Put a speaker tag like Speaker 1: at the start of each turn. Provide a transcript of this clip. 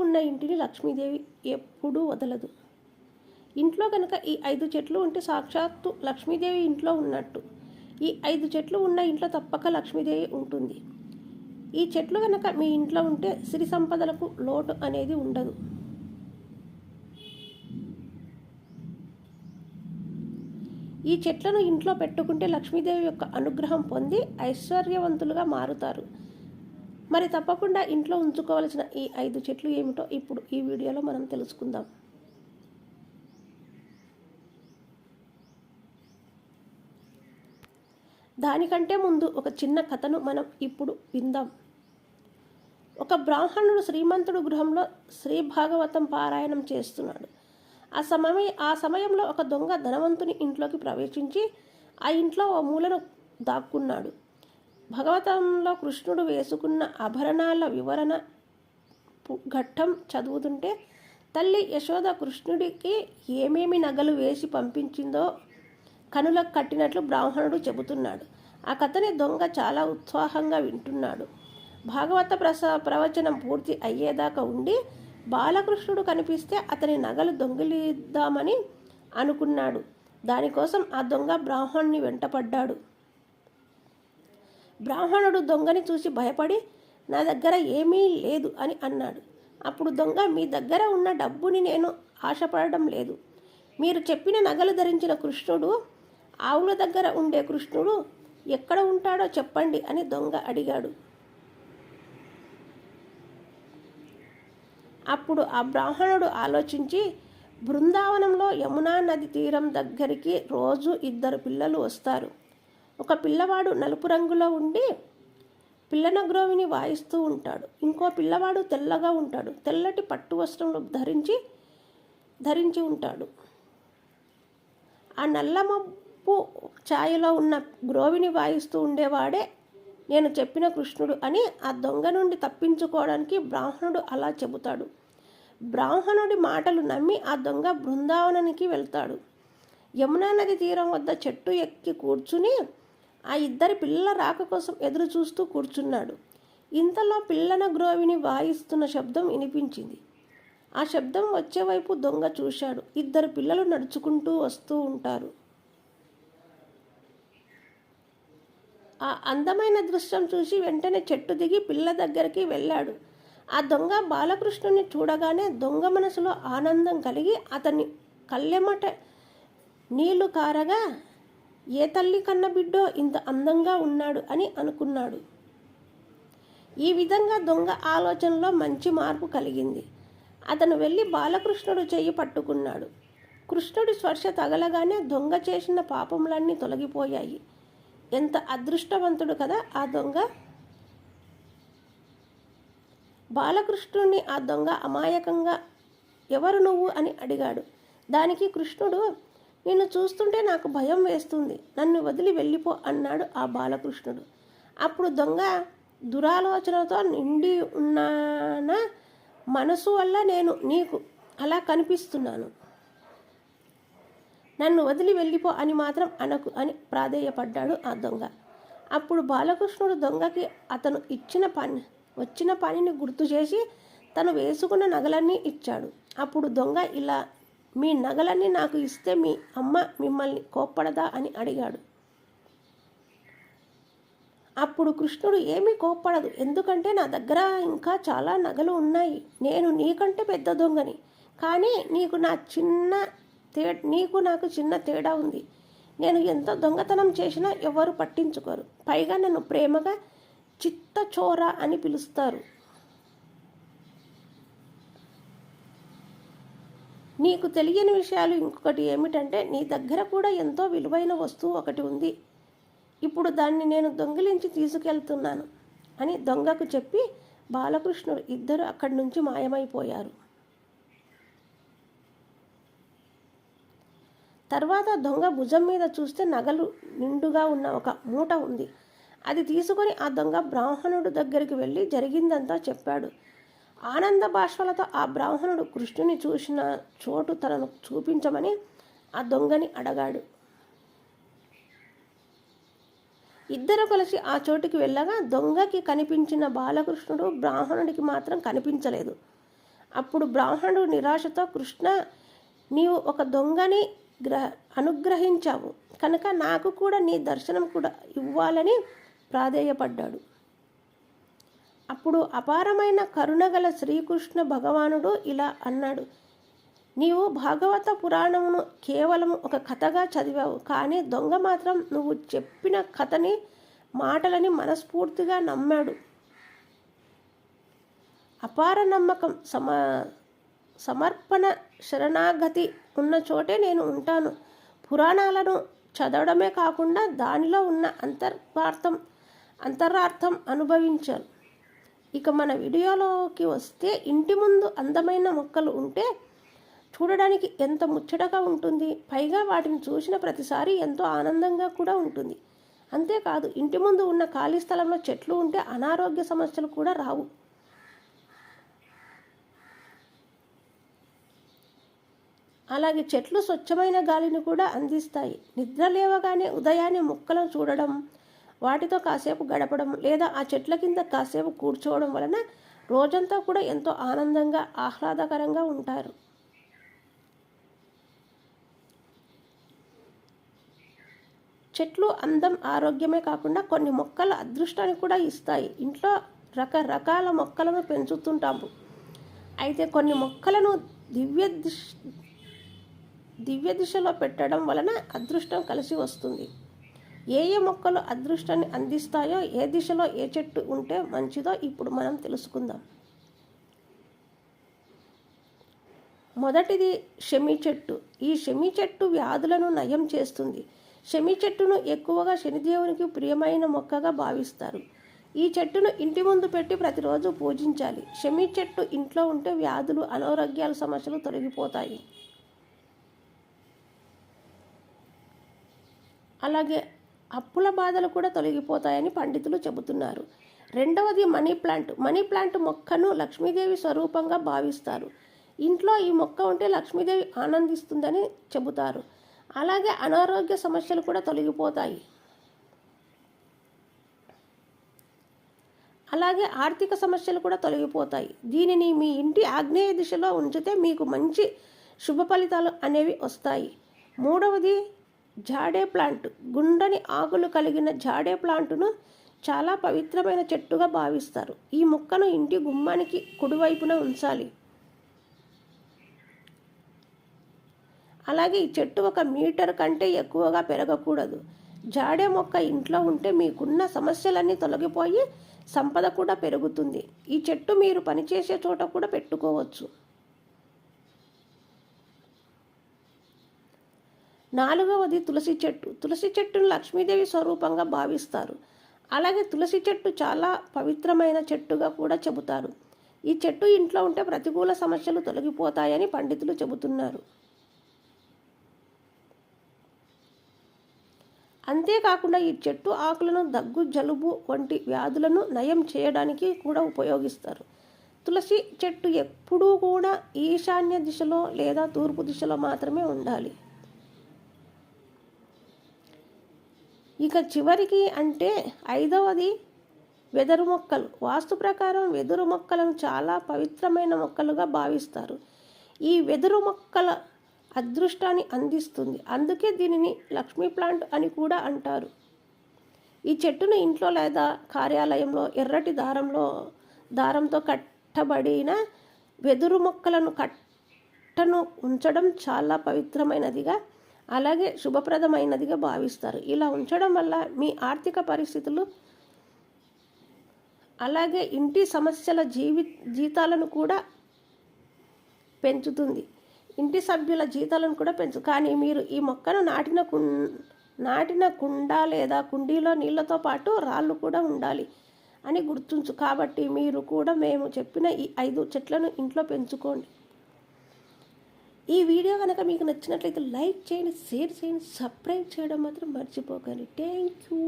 Speaker 1: ఉన్న ఇంటిని లక్ష్మీదేవి ఎప్పుడూ వదలదు. ఇంట్లో కనుక ఈ 5 చెట్లు ఉంటే సాక్షాత్తు లక్ష్మీదేవి ఇంట్లో ఉన్నట్టు. ఈ 5 చెట్లు ఉన్న ఇంట్లో తప్పక లక్ష్మీదేవి ఉంటుంది. ఈ చెట్లు కనుక మీ ఇంట్లో ఉంటే సిరి సంపదలకు లోటు అనేది ఉండదు. ఈ చెట్లను ఇంట్లో పెట్టుకుంటే లక్ష్మీదేవి యొక్క అనుగ్రహం పొంది ఐశ్వర్యవంతులుగా మారుతారు. మరి తప్పకుండా ఇంట్లో ఉంచుకోవాల్సిన ఈ 5 చెట్లు ఏమిటో ఇప్పుడు ఈ వీడియోలో మనం తెలుసుకుందాం. దానికంటే ముందు ఒక చిన్న కథను మనం ఇప్పుడు విందాం. ఒక బ్రాహ్మణుడు శ్రీమంతుడు గృహంలో శ్రీ భాగవతం పారాయణం చేస్తున్నాడు. ఆ సమయంలో ఒక దొంగ ధనవంతుని ఇంట్లోకి ప్రవేశించి ఆ ఇంట్లో ఓ మూలను దాక్కున్నాడు. భాగవతంలో కృష్ణుడు వేసుకున్న ఆభరణాల వివరణ ఘట్టం చదువుతుంటే తల్లి యశోద కృష్ణుడికి ఏమేమి నగలు వేసి పంపించిందో కనులకు కట్టినట్లు బ్రాహ్మణుడు చెబుతున్నాడు. ఆ కథని దొంగ చాలా ఉత్సాహంగా వింటున్నాడు. భాగవత ప్రవచనం పూర్తి అయ్యేదాకా ఉండి బాలకృష్ణుడు కనిపిస్తే అతని నగలు దొంగిలిద్దామని అనుకున్నాడు. దానికోసం ఆ దొంగ బ్రాహ్మణుని వెంటపడ్డాడు. బ్రాహ్మణుడు దొంగని చూసి భయపడి నా దగ్గర ఏమీ లేదు అని అన్నాడు. అప్పుడు దొంగ, మీ దగ్గర ఉన్న డబ్బుని నేను ఆశపడడం లేదు. మీరు చెప్పిన నగలు ధరించిన కృష్ణుడు, ఆవుల దగ్గర ఉండే కృష్ణుడు ఎక్కడ ఉంటాడో చెప్పండి అని దొంగ అడిగాడు. అప్పుడు ఆ బ్రాహ్మణుడు ఆలోచించి, బృందావనంలో యమునా నది తీరం దగ్గరికి రోజు 2 పిల్లలు వస్తారు. ఒక పిల్లవాడు నలుపు రంగులో ఉండి పిల్లన గ్రోవిని వాయిస్తూ ఉంటాడు. ఇంకో పిల్లవాడు తెల్లగా ఉంటాడు. తెల్లటి పట్టు వస్త్రంలో ధరించి ఉంటాడు. ఆ నల్లమబ్బు ఛాయలో ఉన్న గ్రోవిని వాయిస్తూ ఉండేవాడే నేను చెప్పిన కృష్ణుడు అని ఆ దొంగ నుండి తప్పించుకోవడానికి బ్రాహ్మణుడు అలా చెబుతాడు. బ్రాహ్మణుడి మాటలు నమ్మి ఆ దొంగ బృందావనానికి వెళ్తాడు. యమునా నది తీరం వద్ద చెట్టు ఎక్కి కూర్చుని ఆ 2 పిల్లల రాక కోసం ఎదురు చూస్తూ కూర్చున్నాడు. ఇంతలో పిల్లన గ్రోవిని వాయిస్తున్న శబ్దం వినిపించింది. ఆ శబ్దం వచ్చేవైపు దొంగ చూశాడు. 2 పిల్లలు నడుచుకుంటూ వస్తూ ఉంటారు. ఆ అందమైన దృశ్యం చూసి వెంటనే చెట్టు దిగి పిల్ల దగ్గరికి వెళ్ళాడు. ఆ దొంగ బాలకృష్ణుని చూడగానే దొంగ మనసులో ఆనందం కలిగి అతన్ని కళ్ళెమట నీళ్లు కారగా, ఏ తల్లి కన్న బిడ్డో ఇంత అందంగా ఉన్నాడు అని అనుకున్నాడు. ఈ విధంగా దొంగ ఆలోచనలో మంచి మార్పు కలిగింది. అతను వెళ్ళి బాలకృష్ణుడు చెయ్యి పట్టుకున్నాడు. కృష్ణుడి స్పర్శ తగలగానే దొంగ చేసిన పాపములన్నీ తొలగిపోయాయి. ఎంత అదృష్టవంతుడు కదా ఆ దొంగ! బాలకృష్ణుడిని ఆ దొంగ అమాయకంగా ఎవరు నువ్వు అని అడిగాడు. దానికి కృష్ణుడు, నిన్ను చూస్తుంటే నాకు భయం వేస్తుంది, నన్ను వదిలి వెళ్ళిపో అన్నాడు ఆ బాలకృష్ణుడు. అప్పుడు దొంగ, దురాలోచనతో నిండి ఉన్న మనసు వల్ల నేను నీకు అలా కనిపిస్తున్నాను, నన్ను వదిలి వెళ్ళిపో అని మాత్రం అనకు అని ప్రాధేయపడ్డాడు ఆ దొంగ. అప్పుడు బాలకృష్ణుడు దొంగకి అతను వచ్చిన పనిని గుర్తు చేసి తను వేసుకున్న నగలన్నీ ఇచ్చాడు. అప్పుడు దొంగ ఇలా, మీ నగలన్నీ నాకు ఇస్తే మీ అమ్మ మిమ్మల్ని కోప్పడదా అని అడిగాడు. అప్పుడు కృష్ణుడు, ఏమీ కోప్పడదు, ఎందుకంటే నా దగ్గర ఇంకా చాలా నగలు ఉన్నాయి. నేను నీకంటే పెద్ద దొంగని, కానీ నీకు నాకు చిన్న తేడా ఉంది. నేను ఎంత దొంగతనం చేసినా ఎవరు పట్టించుకోరు. పైగా నన్ను ప్రేమగా చిత్తచోర అని పిలుస్తారు. నీకు తెలియని విషయాలు ఇంకొకటి ఏమిటంటే, నీ దగ్గర కూడా ఎంతో విలువైన వస్తువు ఒకటి ఉంది. ఇప్పుడు దాన్ని నేను దొంగిలించి తీసుకెళ్తున్నాను అని దొంగకు చెప్పి బాలకృష్ణుడు 2 అక్కడి నుంచి మాయమైపోయారు. తర్వాత దొంగ భుజం మీద చూస్తే నగలు నిండుగా ఉన్న ఒక మూట ఉంది. అది తీసుకొని ఆ దొంగ బ్రాహ్మణుడు దగ్గరికి వెళ్ళి జరిగిందంతా చెప్పాడు. ఆనంద బాష్పాలతో ఆ బ్రాహ్మణుడు కృష్ణుని చూసిన చోటు తనను చూపించమని ఆ దొంగని అడిగాడు. ఇద్దరు కలిసి ఆ చోటుకి వెళ్ళగా దొంగకి కనిపించిన బాలకృష్ణుడు బ్రాహ్మణుడికి మాత్రం కనిపించలేదు. అప్పుడు బ్రాహ్మణుడు నిరాశతో, కృష్ణ, నీవు ఒక దొంగని అనుగ్రహించావు కనుక నాకు కూడా నీ దర్శనం కూడా ఇవ్వాలని ప్రాధేయపడ్డాడు. అప్పుడు అపారమైన కరుణగల శ్రీకృష్ణ భగవానుడు ఇలా అన్నాడు, నీవు భాగవత పురాణమును కేవలం ఒక కథగా చదివావు, కానీ దొంగ మాత్రం నువ్వు చెప్పిన కథని మాటలని మనస్ఫూర్తిగా నమ్మాడు. అపార నమ్మకం, సమర్పణ, శరణాగతి ఉన్న చోటే నేను ఉంటాను. పురాణాలను చదవడమే కాకుండా దానిలో ఉన్న అంతరార్థం అనుభవించాను. ఇక మన వీడియోలోకి వస్తే, ఇంటి ముందు అందమైన మొక్కలు ఉంటే చూడడానికి ఎంత ముచ్చటగా ఉంటుంది. పైగా వాటిని చూసిన ప్రతిసారి ఎంతో ఆనందంగా కూడా ఉంటుంది. అంతేకాదు, ఇంటి ముందు ఉన్న ఖాళీ స్థలంలో చెట్లు ఉంటే అనారోగ్య సమస్యలు కూడా రావు. అలాగే చెట్లు స్వచ్ఛమైన గాలిని కూడా అందిస్తాయి. నిద్ర లేవగానే ఉదయాన్నే మొక్కలను చూడడం, వాటితో కాసేపు గడపడం లేదా ఆ చెట్ల కింద కాసేపు కూర్చోవడం వలన రోజంతా కూడా ఎంతో ఆనందంగా, ఆహ్లాదకరంగా ఉంటారు. చెట్లు అందం, ఆరోగ్యమే కాకుండా కొన్ని మొక్కలు అదృష్టాన్ని కూడా ఇస్తాయి. ఇంట్లో రకరకాల మొక్కలను పెంచుతుంటాము. అయితే కొన్ని మొక్కలను దివ్య దిశలో పెట్టడం వలన అదృష్టం కలిసి వస్తుంది. ఏ మొక్కలు అదృష్టాన్ని అందిస్తాయో, ఏ దిశలో ఏ చెట్టు ఉంటే మంచిదో ఇప్పుడు మనం తెలుసుకుందాం. మొదటిది షమి చెట్టు. ఈ షమి చెట్టు వ్యాధులను నయం చేస్తుంది. షమి చెట్టును ఎక్కువగా శనిదేవునికి ప్రియమైన మొక్కగా భావిస్తారు. ఈ చెట్టును ఇంటి ముందు పెట్టి ప్రతిరోజు పూజించాలి. షమి చెట్టు ఇంట్లో ఉంటే వ్యాధులు, అనారోగ్యాల సమస్యలు తొలగిపోతాయి. అలాగే అప్పుల బాధలు కూడా తొలగిపోతాయని పండితులు చెబుతున్నారు. రెండవది మనీ ప్లాంట్. మనీ ప్లాంట్ మొక్కను లక్ష్మీదేవి స్వరూపంగా భావిస్తారు. ఇంట్లో ఈ మొక్క ఉంటే లక్ష్మీదేవి ఆనందిస్తుందని చెబుతారు. అలాగే అనారోగ్య సమస్యలు కూడా తొలగిపోతాయి. అలాగే ఆర్థిక సమస్యలు కూడా తొలగిపోతాయి. దీనిని మీ ఇంటి ఆగ్నేయ దిశలో ఉంచితే మీకు మంచి శుభ ఫలితాలు అనేవి వస్తాయి. మూడవది జాడే ప్లాంట్. గుండ్రని ఆకులు కలిగిన జాడే ప్లాంటును చాలా పవిత్రమైన చెట్టుగా భావిస్తారు. ఈ మొక్కను ఇంటి గుమ్మానికి కుడివైపున ఉంచాలి. అలాగే ఈ చెట్టు 1 మీటర్ కంటే ఎక్కువగా పెరగకూడదు. జాడే మొక్క ఇంట్లో ఉంటే మీకున్న సమస్యలన్నీ తొలగిపోయి సంపద కూడా పెరుగుతుంది. ఈ చెట్టు మీరు పనిచేసే చోట కూడా పెట్టుకోవచ్చు. నాలుగవది తులసి చెట్టు. తులసి చెట్టును లక్ష్మీదేవి స్వరూపంగా భావిస్తారు. అలాగే తులసి చెట్టు చాలా పవిత్రమైన చెట్టుగా కూడా చెబుతారు. ఈ చెట్టు ఇంట్లో ఉంటే ప్రతికూల సమస్యలు తొలగిపోతాయని పండితులు చెబుతున్నారు. అంతేకాకుండా ఈ చెట్టు ఆకులను దగ్గు, జలుబు వంటి వ్యాధులను నయం చేయడానికి కూడా ఉపయోగిస్తారు. తులసి చెట్టు ఎప్పుడూ కూడా ఈశాన్య దిశలో లేదా తూర్పు దిశలో మాత్రమే ఉండాలి. ఇక చివరికి అంటే 5వది వెదురు మొక్కలు. వాస్తు ప్రకారం వెదురు మొక్కలను చాలా పవిత్రమైన మొక్కలుగా భావిస్తారు. ఈ వెదురు మొక్కల అదృష్టాన్ని అందిస్తుంది. అందుకే దీనిని లక్ష్మీ ప్లాంట్ అని కూడా అంటారు. ఈ చెట్టును ఇంట్లో లేదా కార్యాలయంలో ఎర్రటి దారంతో కట్టబడిన వెదురు మొక్కలను కట్టను ఉంచడం చాలా పవిత్రమైనదిగా, అలాగే శుభప్రదమైనదిగా భావిస్తారు. ఇలా ఉంచడం వల్ల మీ ఆర్థిక పరిస్థితులు, అలాగే ఇంటి సమస్యల జీతాలను కూడా పెంచుతుంది. ఇంటి సభ్యుల జీతాలను కూడా కానీ మీరు ఈ మొక్కను నాటిన కుండ లేదా కుండీలో నీళ్ళతో పాటు రాళ్ళు కూడా ఉండాలి అని గుర్తుంచు. కాబట్టి మీరు కూడా మేము చెప్పిన ఈ 5 చెట్లను ఇంట్లో పెంచుకోండి. ఈ వీడియో కనుక మీకు నచ్చినట్లయితే లైక్ చేయండి, షేర్ చేయండి, సబ్స్క్రైబ్ చేయడం మాత్రం మర్చిపోకండి. Thank you.